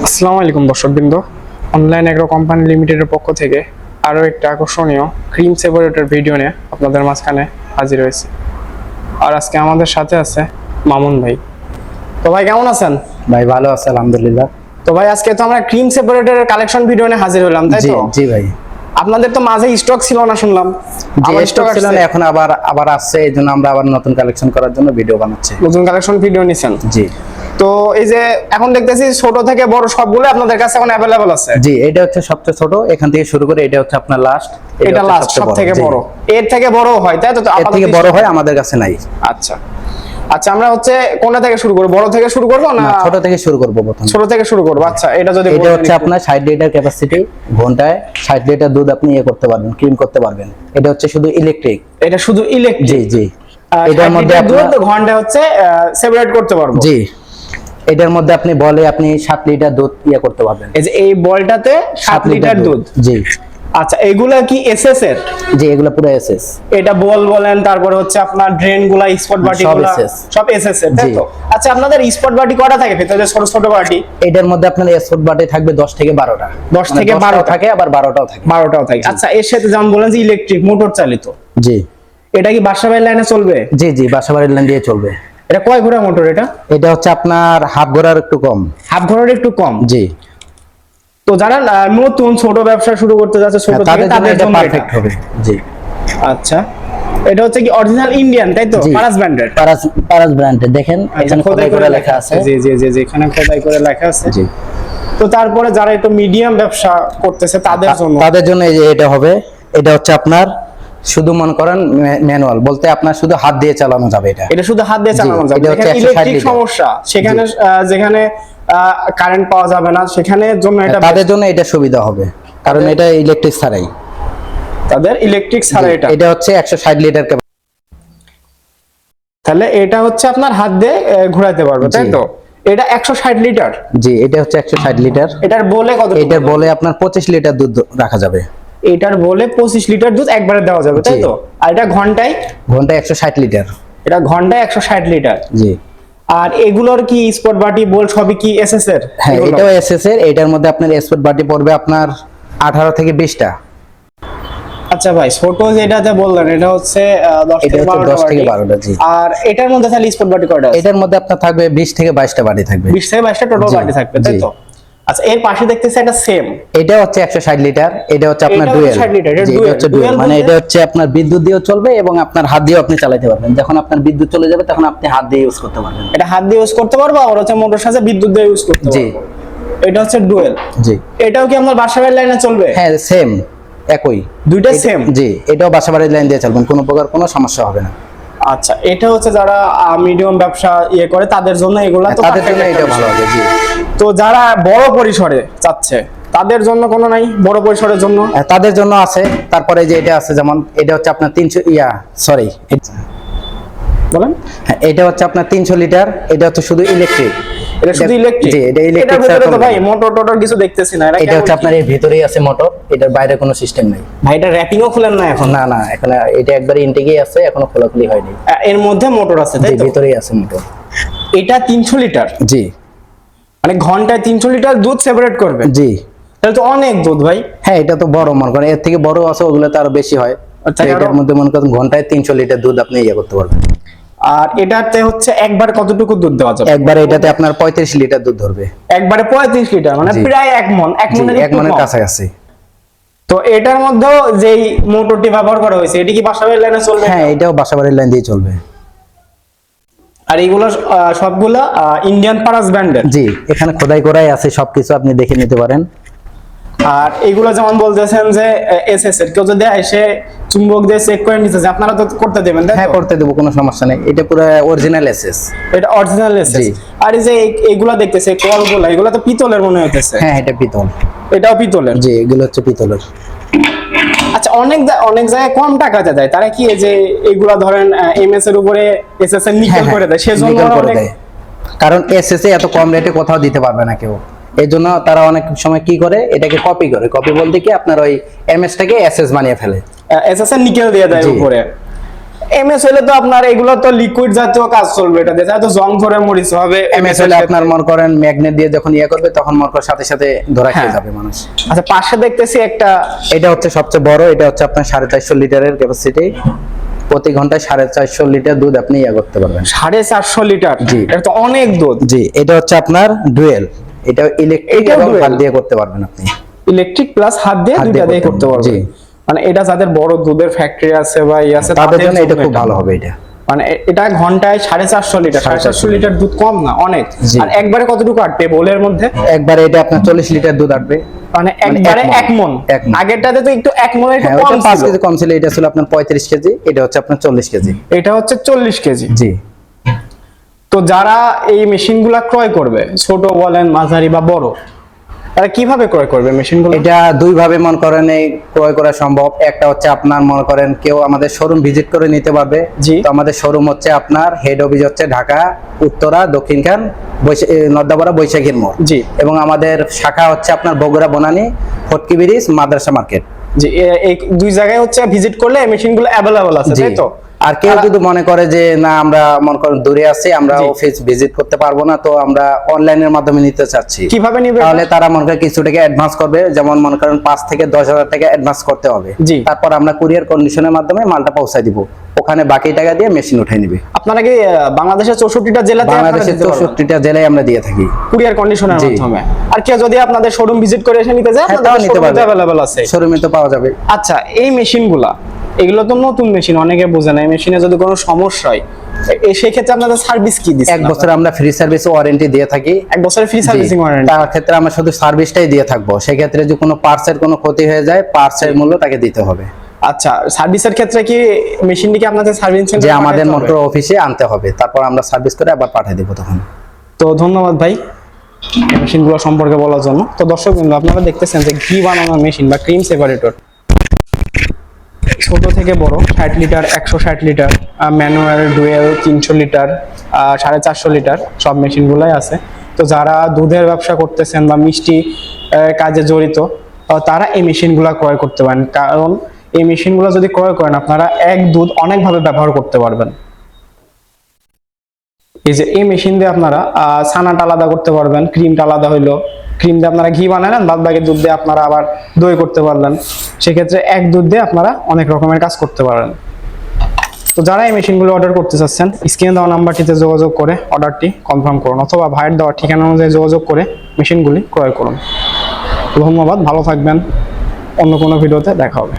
আসসালামু আলাইকুম দর্শকবৃন্দ, অনলাইন এগ্রো কোম্পানি লিমিটেডের পক্ষ থেকে আরও একটা আকর্ষণীয় ক্রিম সেপারেটর ভিডিও নিয়ে আপনাদের মাঝখানে হাজির হয়েছে। আর আজকে আমাদের সাথে আছে মামুন ভাই। তো ভাই কেমন আছেন? ভাই ভালো আছে আলহামদুলিল্লাহ। তো ভাই আজকে তো আমরা ক্রিম সেপারেটরের কালেকশন ভিডিও নিয়ে হাজির হলাম, তাই তো? জি ভাই। আপনাদের তো মাঝে স্টক ছিল না শুনলাম? আবার স্টক ছিল না, এখন আবার আসছে, এইজন্য আমরা আবার নতুন কালেকশন করার জন্য ভিডিও বানাচ্ছি। নতুন কালেকশন ভিডিও নিছেন? জি। তো এই যে এখন দেখতেছি ছোট থেকে বড় সবগুলো আপনাদের কাছে এখন अवेलेबल আছে? জি, এটা হচ্ছে সবচেয়ে ছোট, এখান থেকে শুরু করে এটা হচ্ছে আপনার লাস্ট। এটা লাস্ট সবথেকে বড়। এর থেকে বড় হয়, তাই তো? এর থেকে বড় হয় আমাদের কাছে নাই। আচ্ছা আচ্ছা, আমরা হচ্ছে কোনটা থেকে শুরু করব? বড় থেকে শুরু করব না ছোট থেকে শুরু করব? প্রথম ছোট থেকে শুরু করব। আচ্ছা, এটা যদি এটা হচ্ছে আপনার 60 লিটার ক্যাপাসিটি, ঘন্টায় 60 লিটার দুধ আপনি করতে পারবেন, ক্রিম করতে পারবেন। এটা হচ্ছে শুধু ইলেকট্রিক। এটা শুধু ইলেকট্রিক? জি জি। এটার মধ্যে আপনি ঘন্টায় হচ্ছে সেপারেট করতে পারবো? জি। এটার মধ্যে আপনি বলে আপনি 7 লিটার দুধ করতে পারবেন। এই যে এই বলটাতে 7 লিটার দুধ? জি। আচ্ছা, এগুলা কি এসএস এর? জি, এগুলো পুরো এসএস। এটা বল বলেন, তারপরে হচ্ছে আপনার ড্রেন গুলা, স্পট বাটি গুলা সব এসএস এর, তাই তো? আচ্ছা, আপনাদের স্পট বাটি কয়টা থাকে ভিতরে? ছোট ছোট বাটি? এটার মধ্যে আপনার স্পট বাটি থাকবে 10 থেকে 12টা। 10 থেকে 12 থাকে, আবার 12টাও থাকে। 12টাও থাকে। আচ্ছা, এর সাথে যেমন বলেন যে ইলেকট্রিক মোটর চালিত। জি। এটা কি বাসাবাড়ির লাইনে চলবে? জি জি, বাসাবাড়ির লাইন দিয়ে চলবে। এটা কয় ঘোড়া মোটর এটা? এটা হচ্ছে আপনার হাফ ঘোড়ার একটু কম। হাফ ঘোড়ার একটু কম? জি। তো যারা নতুন ছোট ব্যবসা শুরু করতে যাচ্ছে, ছোট থেকে, তাদের জন্য পারফেক্ট হবে। জি। আচ্ছা, এটা হচ্ছে কি অরিজিনাল ইন্ডিয়ান, তাই তো? পারাস ব্র্যান্ডের? পারাস ব্র্যান্ডের। দেখেন এখানে খোদাই করে লেখা আছে। জি জি জি জি, এখানে খোদাই করে লেখা আছে। জি। তো তারপরে যারা একটু মিডিয়াম ব্যবসা করতেছে তাদের জন্য এই যে এটা হবে। এটা হচ্ছে আপনার শুধু মনে করেন ম্যানুয়াল বলতে আপনার শুধু হাত দিয়ে চালানো যাবে। এটা শুধু হাত দিয়ে চালানো যাবে। যেখানে ইলেকট্রিক সমস্যা, সেখানে যেখানে কারেন্ট পাওয়া যাবে না, সেখানে জন্য এটা তাদের জন্য এটা সুবিধা হবে, কারণ এটা ইলেকট্রিক ছাড়াই। তাদের ইলেকট্রিক ছাড়া এটা হচ্ছে 160 লিটার। তাহলে এটা হচ্ছে আপনার হাত দিয়ে ঘোরাতে পারবে, তাই তো? এটা 160 লিটার? জি, এটা হচ্ছে 160 লিটার। এটার বলে কত? এটার বলে আপনার 25 লিটার দুধ রাখা যাবে। এটার বলে 25 লিটার দুধ একবারে দেওয়া যাবে, তাই তো? আর এটা ঘন্টায় 160 লিটার। এটা ঘন্টায় 160 লিটার। জি। আর এগুলোর কি স্পট বাটি বল সবই কি এসএস এর? হ্যাঁ, এটাও এসএস এর। এটার মধ্যে আপনার স্পট বাটি পড়বে আপনার 18 থেকে 20টা। আচ্ছা ভাই, ছোট যেটাতে বললেন এটা হচ্ছে 10 থেকে 12টা। জি। আর এটার মধ্যে তাহলে স্পট বাটি কয়টা আছে? এটার মধ্যে আপনার থাকবে 20 থেকে 22টা বাটি থাকবে। 20 থেকে 22টা টোটাল বাটি থাকবে, তাই তো? আচ্ছা, এর পাশে দেখতেছি একটা সেম। এটা হচ্ছে 160 লিটার। এটা হচ্ছে আপনার ডুয়েল। এটা হচ্ছে ডুয়েল, মানে এটা হচ্ছে আপনার বিদ্যুৎ দিয়েও চলবে এবং আপনার হাত দিয়েও আপনি চালাতে পারবেন। যখন আপনার বিদ্যুৎ চলে যাবে তখন আপনি হাত দিয়ে ইউজ করতে পারবেন। এটা হাত দিয়ে ইউজ করতে পারবো, আর হচ্ছে মোটর সাথে বিদ্যুৎ দিয়ে ইউজ করতে পারবো। জি। এটা হচ্ছে ডুয়েল। জি। এটাও কি আপনার বাসাবাড়ির লাইনে চলবে? হ্যাঁ, সেম, একই। দুইটা সেম? জি, এটাও বাসাবাড়ির লাইন দিয়ে চলবেন, কোনো প্রকার কোনো সমস্যা হবে না। আচ্ছা, এটা হচ্ছে যারা মিডিয়াম ব্যবসা করে তাদের জন্য এগুলা, তো তাদের জন্য এটা ভালো হবে। জি। তো যারা বড় পরিসরে চাচ্ছে তাদের জন্য কোনো নাই? বড় পরিসরের জন্য তাদের জন্য আছে। তারপরে যে এটা আছে, যেমন এটা হচ্ছে আপনার 300 বলেন। হ্যাঁ, এটা হচ্ছে আপনার 300 লিটার। এটা হচ্ছে শুধু ইলেকট্রিক। এটা শুধু ইলেকট্রিক? জি, এটা ইলেকট্রিক। এটার ভিতরে তো ভাই মোটর টোটর কিছু দেখতেছি না। এটা হচ্ছে আপনার এর ভিতরেই আছে মোটর, এটার বাইরে কোনো সিস্টেম নাই। ভাই, এটা র‍্যাপিংও খুলেন না এখন? না না, এখন এটা একবারে ইনটেকেই আছে, এখনো খোলাখুলি হয়নি। এর মধ্যে মোটর আছে, তাই তো? ভিতরেই আছে মোটর। এটা 300 লিটার? জি। মানে ঘন্টায় 300 লিটার দুধ সেপারেট করবে? জি। তাহলে তো অনেক দুধ ভাই। হ্যাঁ, এটা তো বড়, মনে করেন এর থেকে বড় আছে, ওগুলো তো আরো বেশি হয়। এটার মধ্যে মনে করেন ঘন্টায় 300 লিটার দুধ আপনি করতে পারবেন। আর এটাতে হচ্ছে একবার কতটুকু দুধ দেওয়া যাবে? একবারে এটাতে আপনার 35 লিটার দুধ ধরবে। একবারে 35 লিটার, মানে প্রায় 1 মণ। 1 মণের কাছাকাছি। তো এটার মধ্যেও যেই মোটরটি ব্যবহার করা হয়েছে, এটি কি বাসাবাড়ির লাইনে চলবে? হ্যাঁ, এটাও বাসাবাড়ির লাইন দিয়ে চলবে। আর এইগুলো সবগুলা ইন্ডিয়ান পারাস ব্র্যান্ডের? জি, এখানে খোদাই করাই আছে, সবকিছু আপনি দেখে নিতে পারেন। আর এইগুলো যেমন বলতেছেন যে এসএস এর, কেউ যদি এসে চুম্বক দিয়ে চেক করে নিতে চায়, আপনারা তো করতে দেবেন, তাই তো? হ্যাঁ, করতে দেব, কোনো সমস্যা নেই। এটা পুরো অরিজিনাল এসএস। এটা অরিজিনাল এসএস। আর এই যে এইগুলা দেখতেছে কলগুলা, এগুলা তো পিতলের মনে হইতেছে। হ্যাঁ, এটা পিতল। এটাও পিতলের? জি, এগুলো হচ্ছে পিতলের। আচ্ছা, অনেক জায়গায় কম টাকাতে দেয় তারা, কি যে এগুলা ধরেন এমএস এর উপরে এসএস এর নিকেল করে দেয়, সেজন্য অনেক। কারণ এসএস এ এত কম রেটে কোথাও দিতে পারবে না কেউ, এজন্য তারা অনেক সময় কি করে, এটাকে কপি করে। কপি বলতে কি আপনার ওই এমএস টাকে এসএস বানিয়ে ফেলে, এসএস এর নিকেল দিয়ে দেয় উপরে। এমএস হলে তো আপনার এগুলো তো লিকুইড জাতীয় কাজ চলবে, এটা দিয়ে তো জং ধরে মরিচ হবে। এমএস হলে আপনার মনে করেন ম্যাগনেট দিয়ে যখন ইয়ে করবে তখন মনে করেন সাথে সাথে ধরা খেয়ে যাবে মানুষ। আচ্ছা, পাশে দেখতেছি একটা, এটা হচ্ছে সবচেয়ে বড়, এটা হচ্ছে আপনার 450 লিটারের ক্যাপাসিটি, প্রতি ঘন্টায় 450 লিটার দুধ আপনি ইয়ে করতে পারবেন। 450 লিটার, জি। এটা তো অনেক দুধ। জি, এটা হচ্ছে আপনার ডুয়েল, এটা ইলেকট্রিক এবং dual? হাত দিয়ে করতে পারবেন আপনি। ইলেকট্রিক প্লাস হাত দিয়ে দুইটা দিয়ে করতে পারবেন। জি। মানে এটা যাদের বড় দুধের ফ্যাক্টরি আছে বা ই আছে তাদের জন্য এটা খুব ভালো হবে। এটা মানে এটা ঘন্টায় 450 লিটার, 450 লিটার দুধ কম না, অনেক। জি। আর একবারে কতটুকু আটবে বোলের মধ্যে? একবারে এটা আপনার 40 লিটার দুধ আসবে। মানে একবারে এক মণ। 1 মণ। আগেরটাতে তো একটু 1 মণের একটু হ্যাঁ, কম ওটা 5 ছিল। কেজি কম ছিল, এটা ছিল আপনার 35 কেজি, এটা হচ্ছে আপনার 40 কেজি। এটা হচ্ছে 40 কেজি। জি। তো যারা এই মেশিনগুলা ক্রয় করবে, ছোট বলেন, মাঝারি বা বড়, তারা কিভাবে ক্রয় করবে মেশিনগুলো? এটা দুই ভাবে মনে করেন এই ক্রয় করা সম্ভব। একটা হচ্ছে আপনার মনে করেন কেউ আমাদের শোরুম ভিজিট করে নিতে পারবে। জি। তো আমাদের শোরুম হচ্ছে আপনার হেড অফিস হচ্ছে ঢাকা উত্তরা দক্ষিণখান নর্দাপাড়া বৈশাখীর মোড়। জি। এবং আমাদের শাখা হচ্ছে আপনার বগুড়া বনানী ফটকি ব্রিজ মাদ্রাসা মার্কেট। জি, এই দুই জায়গায় হচ্ছে ভিজিট করলে এই মেশিনগুলো अवेलेबल আছে, জি। তাই তো? আর কেউ যদি মনে করে যে না আমরা মনে করেন দূরে আছি, আমরা জি। অফিস ভিজিট করতে পারবো না, তো আমরা অনলাইনের মাধ্যমে নিতে চাচ্ছি, কিভাবে নিবে? তাহলে তারা মনে করেন কিছু টাকা অ্যাডভান্স করবে, যেমন মনে করেন 5 থেকে 10,000 টাকা অ্যাডভান্স করতে হবে। জি। তারপর আমরা কুরিয়ার কন্ডিশনের মাধ্যমে মালটা পৌঁছায় দিব, ওখানে বাকি টাকা দিয়ে মেশিন উঠাই নিবে। আপনারা কি বাংলাদেশের 64টা জেলাতে বাংলাদেশের 64টা জেলায় আমরা দিয়ে থাকি কুরিয়ার কন্ডিশনের জি। মাধ্যমে? আর কেউ যদি আপনাদের শোরুম ভিজিট করে এসে নিতে চায়, হ্যাঁ, তাও নিতে পারবে, अवेलेबल আছে, শোরুমে তো পাওয়া যাবে। আচ্ছা, এই মেশিনগুলা, এগুলো তো নতুন মেশিন, অনেকে বোঝে না। এই মেশিনে যদি কোনো সমস্যা হয়, সেই ক্ষেত্রে আপনাদের সার্ভিস কি দিচ্ছেন? 1 বছর আমরা ফ্রি সার্ভিস ওয়ারেন্টি দিয়ে থাকি। 1 বছরের ফ্রি জি। Servicing warranty. তার ক্ষেত্রে আমরা শুধু সার্ভিসটাই দিয়ে থাকবো, সেই ক্ষেত্রে যদি কোনো পার্টসের কোনো ক্ষতি হয়ে যায়, পার্টসের মূল্য তাকে দিতে হবে। আচ্ছা, সার্ভিসের ক্ষেত্রে কি মেশিনটি কি আপনাদের সার্ভিস যে সেন্টারে আমাদের পাঠাতে মোটর হবে? অফিসে আনতে হবে, তারপর আমরা সার্ভিস করে আবার পাঠিয়ে দেবো তখন। তো ধন্যবাদ ভাই এই মেশিনগুলো সম্পর্কে বলার জন্য। তো দর্শক বন্ধু, আপনারা দেখতেছেন যে ঘি বানানোর মেশিন বা ক্রিম সেপারেটর, ছোট থেকে বড় 60 litre, 160 litre, manual, dual 300 litre, 450 litre, সব মেশিনগুলাই আছে। তো যারা দুধের ব্যবসা করতেছেন বা মিষ্টি কাজে জড়িত, তারা এই মেশিনগুলো ক্রয় করতে পারেন। কারণ এই মেশিনগুলো যদি ক্রয় করেন, আপনারা এক দুধ অনেকভাবে ব্যবহার করতে পারবেন। এই যে এই মেশিন দিয়ে আপনারা ছানাটা আলাদা করতে পারবেন, ক্রিমটা আলাদা হইলো, ক্রিম দিয়ে আপনারা ঘি বানালেন, বাদ বাকি দুধ দিয়ে আপনারা আবার দই করতে পারলেন। সেক্ষেত্রে এক দুধ দিয়ে আপনারা অনেক রকমের কাজ করতে পারেন। তো যারা এই মেশিনগুলো অর্ডার করতে চাচ্ছেন, স্ক্রিনে দেওয়া নাম্বারটিতে যোগাযোগ করে অর্ডারটি কনফার্ম করুন, অথবা ভাইয়ের দেওয়া ঠিকানা অনুযায়ী যোগাযোগ করে মেশিনগুলি ক্রয় করুন। ধন্যবাদ, ভালো থাকবেন, অন্য কোনো ভিডিওতে দেখা হবে।